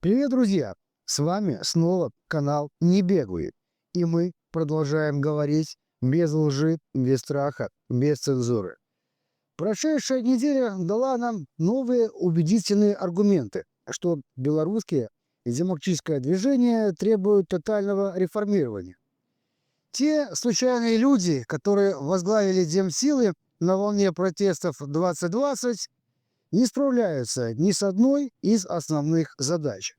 Привет, друзья! С вами снова канал «Не бегай». И мы продолжаем говорить без лжи, без страха, без цензуры. Прошедшая неделя дала нам новые убедительные аргументы, что белорусские и демократическое движение требуют тотального реформирования. Те случайные люди, которые возглавили Демсилы на волне протестов 2020, не справляются ни с одной из основных задач.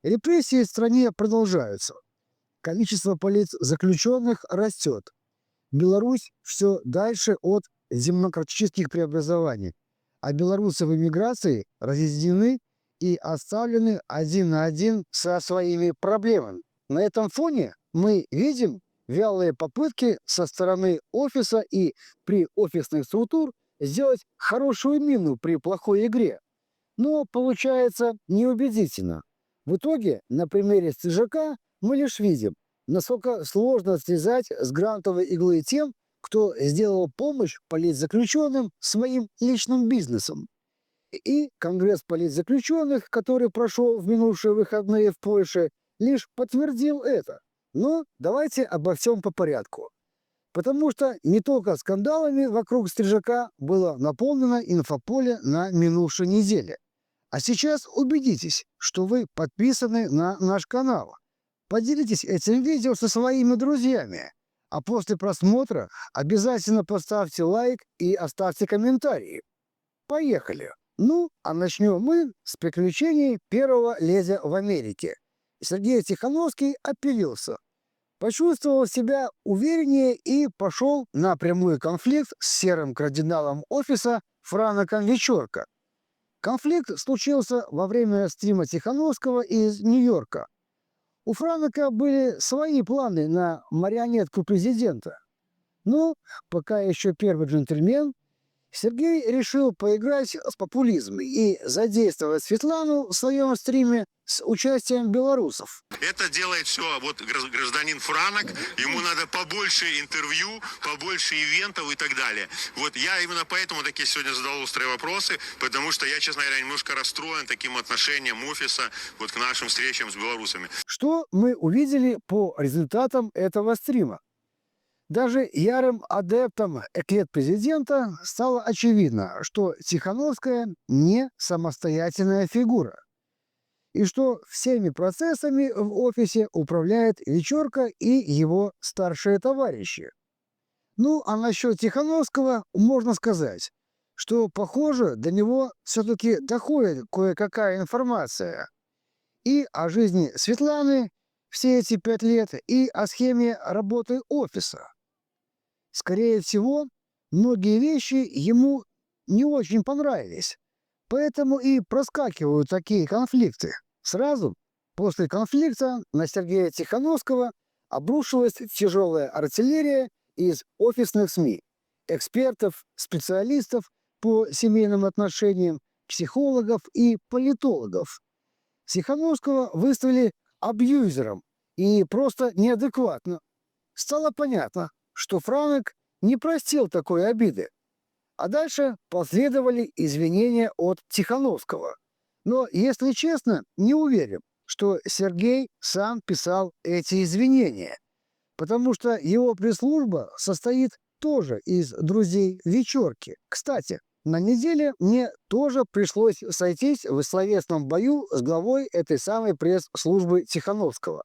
Репрессии в стране продолжаются. Количество политзаключенных растет. Беларусь все дальше от демократических преобразований, а белорусы в эмиграции разъединены и оставлены один на один со своими проблемами. На этом фоне мы видим вялые попытки со стороны офиса и при офисных структур сделать хорошую мину при плохой игре. Но получается неубедительно. В итоге, на примере СТЖК мы лишь видим, насколько сложно слезать с грантовой иглы тем, кто сделал помощь политзаключенным своим личным бизнесом. И Конгресс политзаключенных, который прошел в минувшие выходные в Польше, лишь подтвердил это. Но давайте обо всем по порядку. Потому что не только скандалами вокруг Стрижака было наполнено инфополе на минувшей неделе. А сейчас убедитесь, что вы подписаны на наш канал. Поделитесь этим видео со своими друзьями. А после просмотра обязательно поставьте лайк и оставьте комментарий. Поехали! Ну, а начнем мы с приключений первого леди в Америке. Сергей Тихановский опилился, почувствовал себя увереннее и пошел на прямой конфликт с серым кардиналом офиса Франком Вечорко. Конфликт случился во время стрима Тихановского из Нью-Йорка. У Франка были свои планы на марионетку президента. Но пока еще первый джентльмен, Сергей решил поиграть с популизмом и задействовать Светлану в своем стриме с участием белорусов. Это делает все вот гражданин Франок, ему надо побольше интервью, побольше ивентов и так далее. Вот я именно поэтому такие сегодня задал острые вопросы, потому что я, честно говоря, немножко расстроен таким отношением офиса вот к нашим встречам с белорусами. Что мы увидели по результатам этого стрима? Даже ярым адептом эклет президента стало очевидно, что Тихановская не самостоятельная фигура, и что всеми процессами в офисе управляет Вечорко и его старшие товарищи. Ну, а насчет Тихановского можно сказать, что, похоже, до него все-таки доходит кое-какая информация и о жизни Светланы все эти 5 лет, и о схеме работы офиса. Скорее всего, многие вещи ему не очень понравились, поэтому и проскакивают такие конфликты. Сразу после конфликта на Сергея Тихановского обрушилась тяжелая артиллерия из офисных СМИ, экспертов, специалистов по семейным отношениям, психологов и политологов. Тихановского выставили абьюзером и просто неадекватно. Стало понятно, что Франк не простил такой обиды. А дальше последовали извинения от Тихановского. Но, если честно, не уверен, что Сергей сам писал эти извинения, потому что его пресс-служба состоит тоже из друзей Вечорки. Кстати, на неделе мне тоже пришлось сойтись в словесном бою с главой этой самой пресс-службы Тихановского.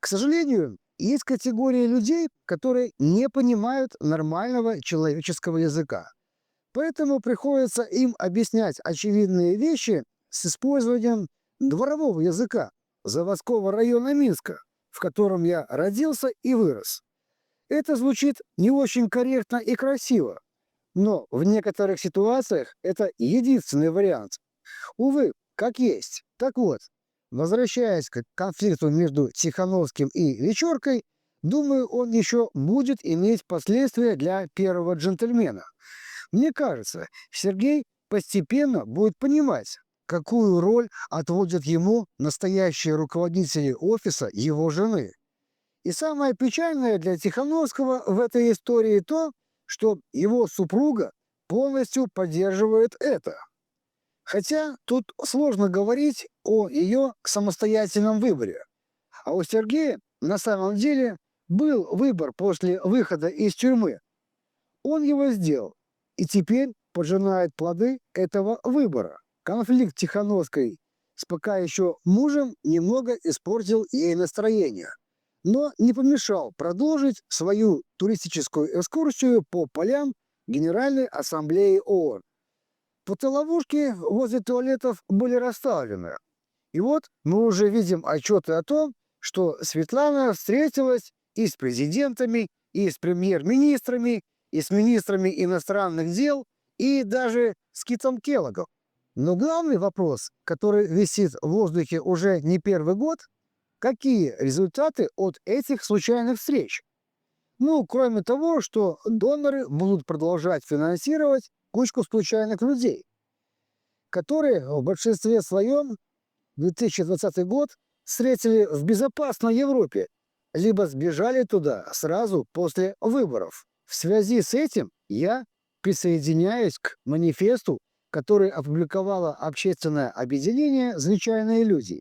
К сожалению, есть категория людей, которые не понимают нормального человеческого языка. Поэтому приходится им объяснять очевидные вещи с использованием дворового языка заводского района Минска, в котором я родился и вырос. Это звучит не очень корректно и красиво, но в некоторых ситуациях это единственный вариант. Увы, как есть. Так вот, возвращаясь к конфликту между Тихановским и Вечоркой, думаю, он еще будет иметь последствия для первого джентльмена. Мне кажется, Сергей постепенно будет понимать, какую роль отводят ему настоящие руководители офиса его жены. И самое печальное для Тихановского в этой истории то, что его супруга полностью поддерживает это. Хотя тут сложно говорить о ее самостоятельном выборе. А у Сергея на самом деле был выбор после выхода из тюрьмы. Он его сделал и теперь пожинает плоды этого выбора. Конфликт Тихановской с пока еще мужем немного испортил ей настроение, но не помешал продолжить свою туристическую экскурсию по полям Генеральной Ассамблеи ООН. Фотоловушки возле туалетов были расставлены. И вот мы уже видим отчеты о том, что Светлана встретилась и с президентами, и с премьер-министрами, и с министрами иностранных дел, и даже с Китом Келлогом. Но главный вопрос, который висит в воздухе уже не первый год, какие результаты от этих случайных встреч? Ну, кроме того, что доноры будут продолжать финансировать кучку случайных людей, которые в большинстве своем 2020 год встретили в безопасной Европе, либо сбежали туда сразу после выборов. В связи с этим я присоединяюсь к манифесту, который опубликовало общественное объединение «Звичайные люди»,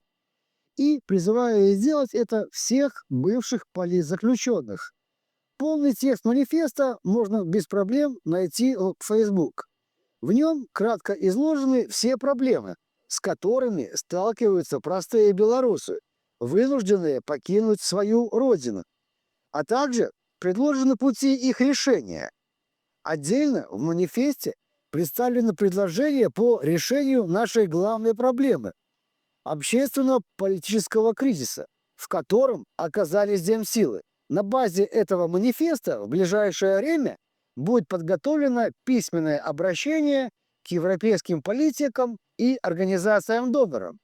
и призываю сделать это всех бывших политзаключенных. Полный текст манифеста можно без проблем найти в Facebook. В нем кратко изложены все проблемы, с которыми сталкиваются простые белорусы, вынужденные покинуть свою родину, а также предложены пути их решения. Отдельно в манифесте представлены предложения по решению нашей главной проблемы – общественно-политического кризиса, в котором оказались демсилы. На базе этого манифеста в ближайшее время будет подготовлено письменное обращение к европейским политикам и организациям-донорам.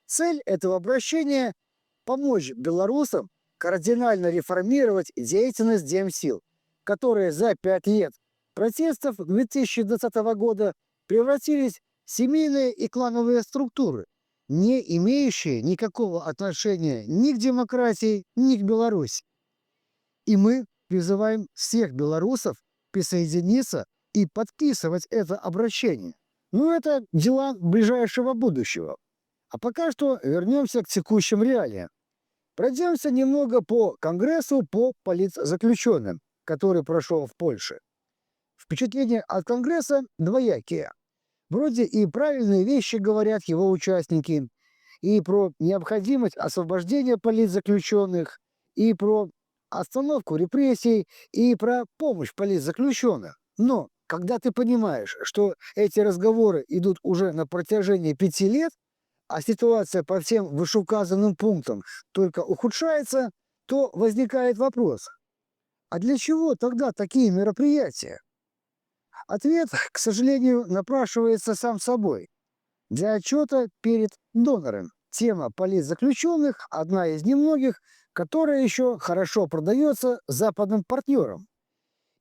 Цель этого обращения – помочь белорусам кардинально реформировать деятельность демсил, которые за 5 лет протестов 2020 года превратились в семейные и клановые структуры, не имеющие никакого отношения ни к демократии, ни к Беларуси. И мы призываем всех белорусов присоединиться и подписывать это обращение. Но это дела ближайшего будущего. А пока что вернемся к текущим реалиям. Пройдемся немного по Конгрессу по политзаключенным, который прошел в Польше. Впечатления от Конгресса двоякие. Вроде и правильные вещи говорят его участники, и про необходимость освобождения политзаключенных, и про остановку репрессий, и про помощь политзаключенным. Но когда ты понимаешь, что эти разговоры идут уже на протяжении 5 лет, а ситуация по всем вышеуказанным пунктам только ухудшается, то возникает вопрос, а для чего тогда такие мероприятия? Ответ, к сожалению, напрашивается сам собой. Для отчета перед донором. Тема политзаключенных – одна из немногих, которая еще хорошо продается западным партнерам.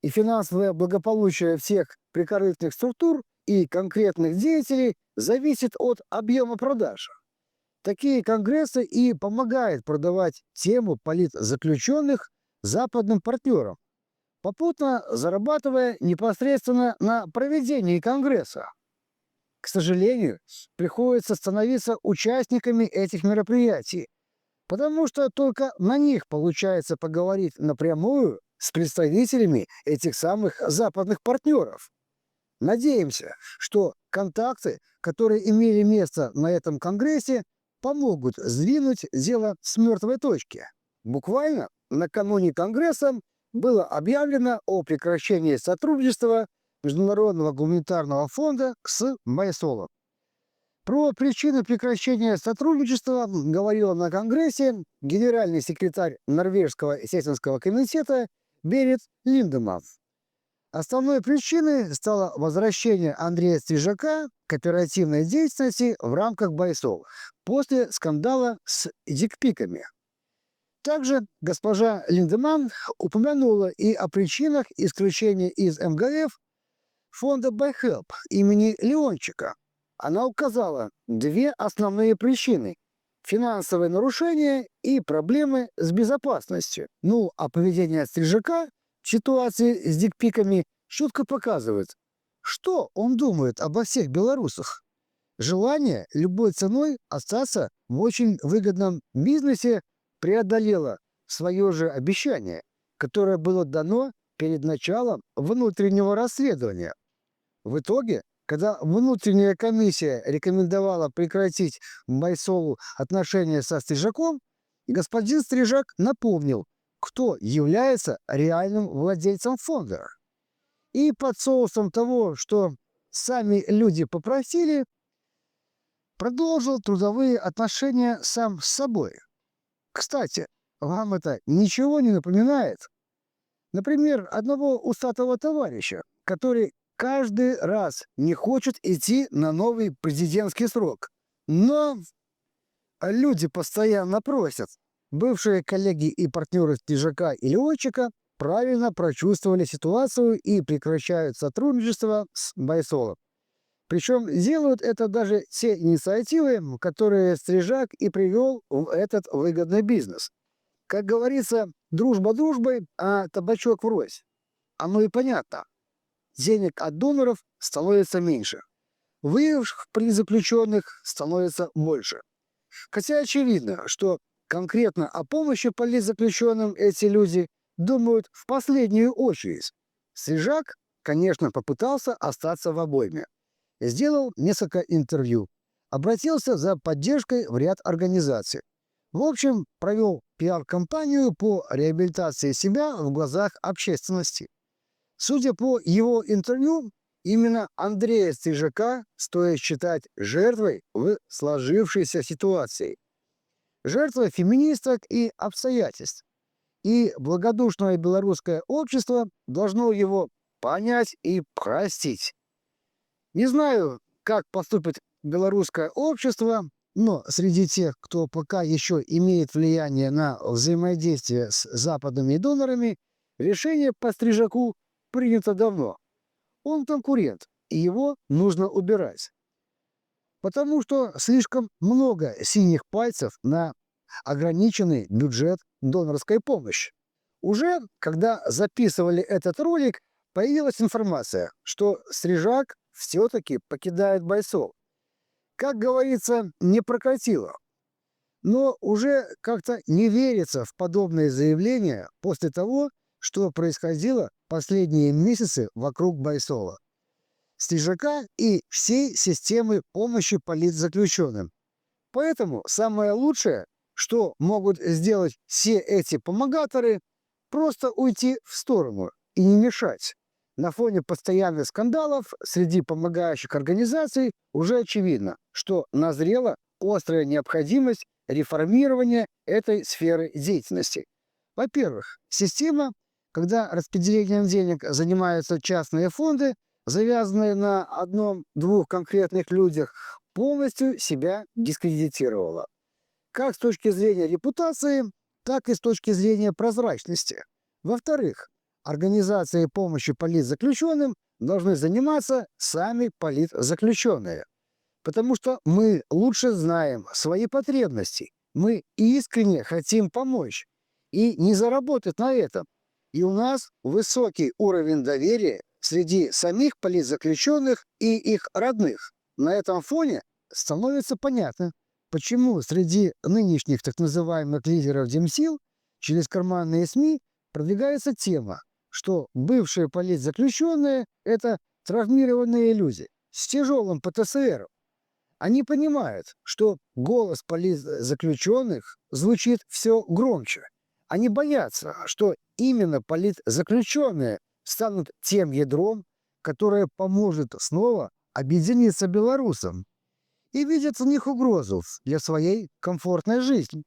И финансовое благополучие всех прикорытных структур и конкретных деятелей зависит от объема продаж. Такие конгрессы и помогают продавать тему политзаключенных западным партнерам, попутно зарабатывая непосредственно на проведении конгресса. К сожалению, приходится становиться участниками этих мероприятий, потому что только на них получается поговорить напрямую с представителями этих самых западных партнеров. Надеемся, что контакты, которые имели место на этом конгрессе, помогут сдвинуть дело с мертвой точки. Буквально накануне конгресса было объявлено о прекращении сотрудничества Международного гуманитарного фонда с Байсолом. Про причины прекращения сотрудничества говорил на Конгрессе генеральный секретарь Норвежского Сесенского комитета Берит Линдеман. Основной причиной стало возвращение Андрея Стрижака к оперативной деятельности в рамках Байсол после скандала с дикпиками. Также госпожа Линдеман упомянула и о причинах исключения из МГФ фонда BuyHelp имени Леончика. Она указала 2 основные причины – финансовые нарушения и проблемы с безопасностью. Ну, а поведение Стрижака в ситуации с дикпиками четко показывает, что он думает обо всех белорусах. Желание любой ценой остаться в очень выгодном бизнесе преодолело свое же обещание, которое было дано перед началом внутреннего расследования. В итоге, когда внутренняя комиссия рекомендовала прекратить Байсолу отношения со Стрижаком, господин Стрижак напомнил, кто является реальным владельцем фонда. И под соусом того, что сами люди попросили, продолжил трудовые отношения сам с собой. Кстати, вам это ничего не напоминает? Например, одного усатого товарища, который каждый раз не хочет идти на новый президентский срок. Но люди постоянно просят. Бывшие коллеги и партнеры Стрижака и Летчика правильно прочувствовали ситуацию и прекращают сотрудничество с Байсолом. Причем делают это даже те инициативы, которые Стрижак и привел в этот выгодный бизнес. Как говорится, дружба дружбой, а табачок врозь. Оно и понятно. Денег от доноров становится меньше. Выживших политзаключенных становится больше. Хотя очевидно, что конкретно о помощи политзаключенным эти люди думают в последнюю очередь. Стрижак, конечно, попытался остаться в обойме. Сделал несколько интервью. Обратился за поддержкой в ряд организаций. В общем, провел пиар-кампанию по реабилитации себя в глазах общественности. Судя по его интервью, именно Андрея Стрижака стоит считать жертвой в сложившейся ситуации. Жертвой феминисток и обстоятельств. И благодушное белорусское общество должно его понять и простить. Не знаю, как поступит белорусское общество, но среди тех, кто пока еще имеет влияние на взаимодействие с западными донорами, решение по Стрижаку принято давно. Он конкурент, и его нужно убирать. Потому что слишком много синих пальцев на ограниченный бюджет донорской помощи. Уже, когда записывали этот ролик, появилась информация, что Стрижак все-таки покидает Байсол. Как говорится, не прокатило. Но уже как-то не верится в подобные заявления после того, что происходило последние месяцы вокруг Байсола, Стрижака и всей системы помощи политзаключенным. Поэтому самое лучшее, что могут сделать все эти помогаторы, просто уйти в сторону и не мешать. На фоне постоянных скандалов среди помогающих организаций уже очевидно, что назрела острая необходимость реформирования этой сферы деятельности. Во-первых, система, когда распределением денег занимаются частные фонды, завязанные на одном-двух конкретных людях, полностью себя дискредитировала. Как с точки зрения репутации, так и с точки зрения прозрачности. Во-вторых, организацией помощи политзаключенным должны заниматься сами политзаключенные. Потому что мы лучше знаем свои потребности. Мы искренне хотим помочь и не заработать на этом. И у нас высокий уровень доверия среди самих политзаключенных и их родных. На этом фоне становится понятно, почему среди нынешних так называемых лидеров Демсил через карманные СМИ продвигается тема, что бывшие политзаключенные – это травмированные люди с тяжелым ПТСР. Они понимают, что голос политзаключенных звучит все громче. Они боятся, что именно политзаключенные станут тем ядром, которое поможет снова объединиться белорусам, и видят в них угрозу для своей комфортной жизни.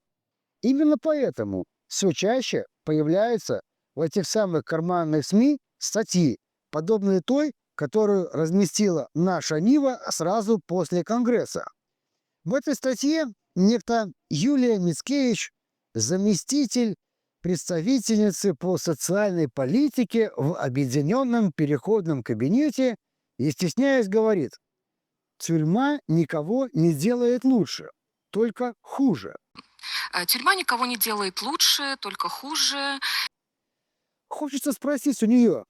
Именно поэтому все чаще появляются в этих самых карманных СМИ статьи, подобные той, которую разместила наша Нива сразу после Конгресса. В этой статье некто Юлия Мицкевич, заместитель представительницы по социальной политике в Объединенном переходном кабинете, не стесняясь, говорит: «Тюрьма никого не делает лучше, только хуже». Тюрьма никого не делает лучше, только хуже. Хочется спросить у нее,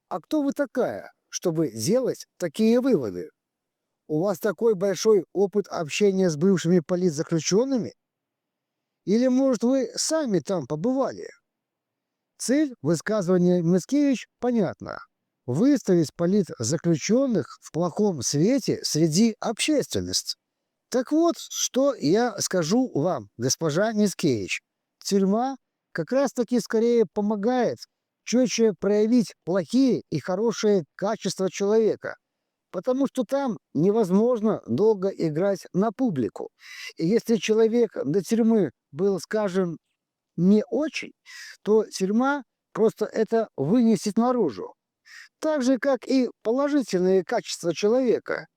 а кто вы такая, чтобы делать такие выводы? У вас такой большой опыт общения с бывшими политзаключенными? Или, может, вы сами там побывали? Цель высказывания Мицкевич понятна. Выставить политзаключенных в плохом свете среди общественности. Так вот, что я скажу вам, госпожа Мицкевич. Тюрьма как раз-таки скорее помогает четче проявить плохие и хорошие качества человека, потому что там невозможно долго играть на публику. И если человек до тюрьмы был, скажем, не очень, то тюрьма просто это вынесет наружу. Так же, как и положительные качества человека.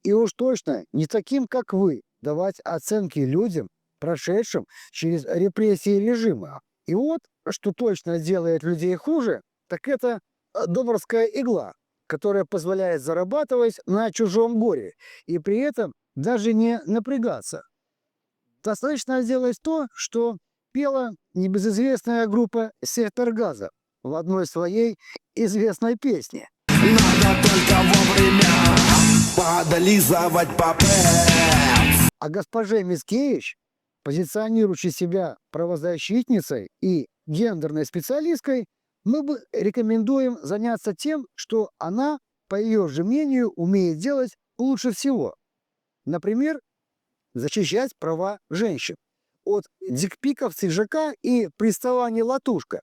И уж точно не таким, как вы, давать оценки людям, прошедшим через репрессии режима. И вот, что точно делает людей хуже, так это донорская игла, которая позволяет зарабатывать на чужом горе и при этом даже не напрягаться. Достаточно сделать то, что пела небезызвестная группа «Сектор газа» в одной своей известной песне. Надо только вовремя подлизывать попы. А госпоже Мицкевич, позиционирующей себя правозащитницей и гендерной специалисткой, мы бы рекомендуем заняться тем, что она, по ее же мнению, умеет делать лучше всего. Например, защищать права женщин от дикпиков с ЖК и приставаний латушка.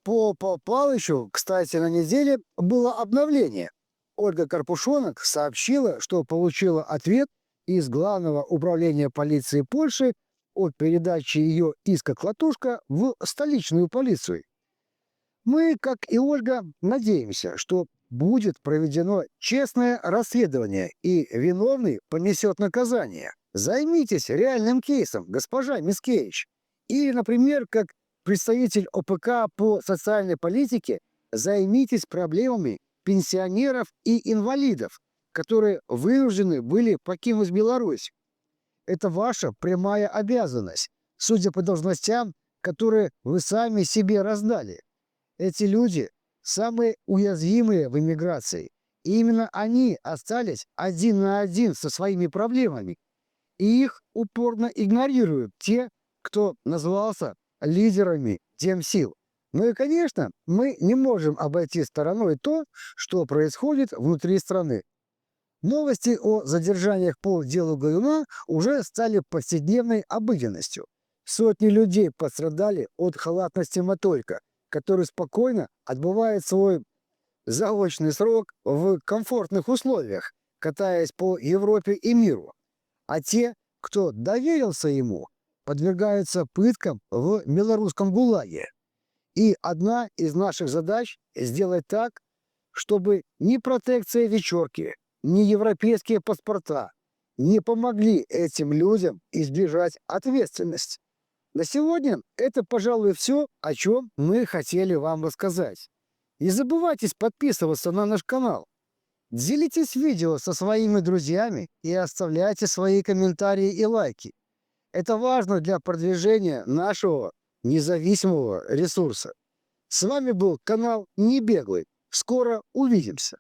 По Палычу, кстати, на неделе было обновление. Ольга Карпушонок сообщила, что получила ответ из Главного управления полиции Польши о передаче ее иска Клатушка в столичную полицию. Мы, как и Ольга, надеемся, что будет проведено честное расследование и виновный понесет наказание. Займитесь реальным кейсом, госпожа Мицкевич. Или, например, как представитель ОПК по социальной политике, займитесь проблемами пенсионеров и инвалидов, которые вынуждены были покинуть Беларусь. Это ваша прямая обязанность, судя по должностям, которые вы сами себе раздали. Эти люди самые уязвимые в эмиграции. И именно они остались один на один со своими проблемами. И их упорно игнорируют те, кто назвался лидерами демсил. Ну и, конечно, мы не можем обойти стороной то, что происходит внутри страны. Новости о задержаниях по делу Гаюна уже стали повседневной обыденностью. Сотни людей пострадали от халатности Матолька, который спокойно отбывает свой заочный срок в комфортных условиях, катаясь по Европе и миру. А те, кто доверился ему, подвергаются пыткам в белорусском ГУЛАГе. И одна из наших задач – сделать так, чтобы ни протекция вечерки, ни европейские паспорта не помогли этим людям избежать ответственности. На сегодня это, пожалуй, все, о чем мы хотели вам рассказать. Не забывайте подписываться на наш канал. Делитесь видео со своими друзьями и оставляйте свои комментарии и лайки. Это важно для продвижения нашего независимого ресурса. С вами был канал Небеглый. Скоро увидимся.